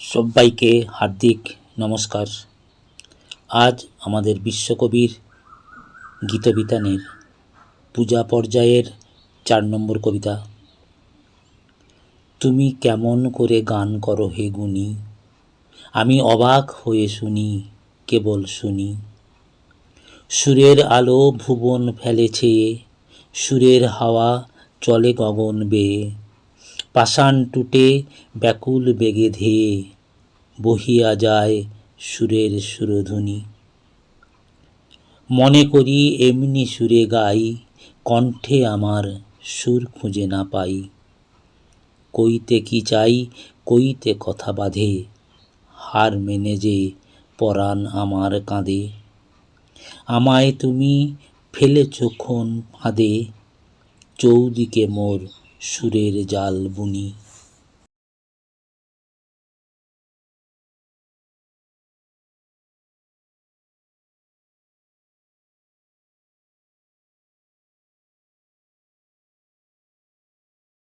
সব্বাইকে হার্দিক নমস্কার। আজ আমাদের বিশ্বকবির গীতবিতানের পূজা পর্যায়ের 4 নম্বর কবিতা। তুমি কেমন করে গান করো হে গুণী, আমি অবাক হয়ে শুনি, কেবল শুনি। সুরের আলো ভুবন ফেলেছে, সুরের হাওয়া চলে গগন বেয়ে, পাষাণ টুটে ব্যাকুল বেগে ধেয়ে বহিয়া যায় সুরের সুরধুনী। মনে করি এমনি সুরে গাই, কণ্ঠে আমার সুর খুঁজে না পাই। কইতে কি চাই কইতে কথা বাঁধে, হার মেনে যে পরাণ আমার কাঁদে। আমায় তুমি ফেলেছ কোন ফাঁদে, চৌদিকে মোর সুরের জাল বুনি।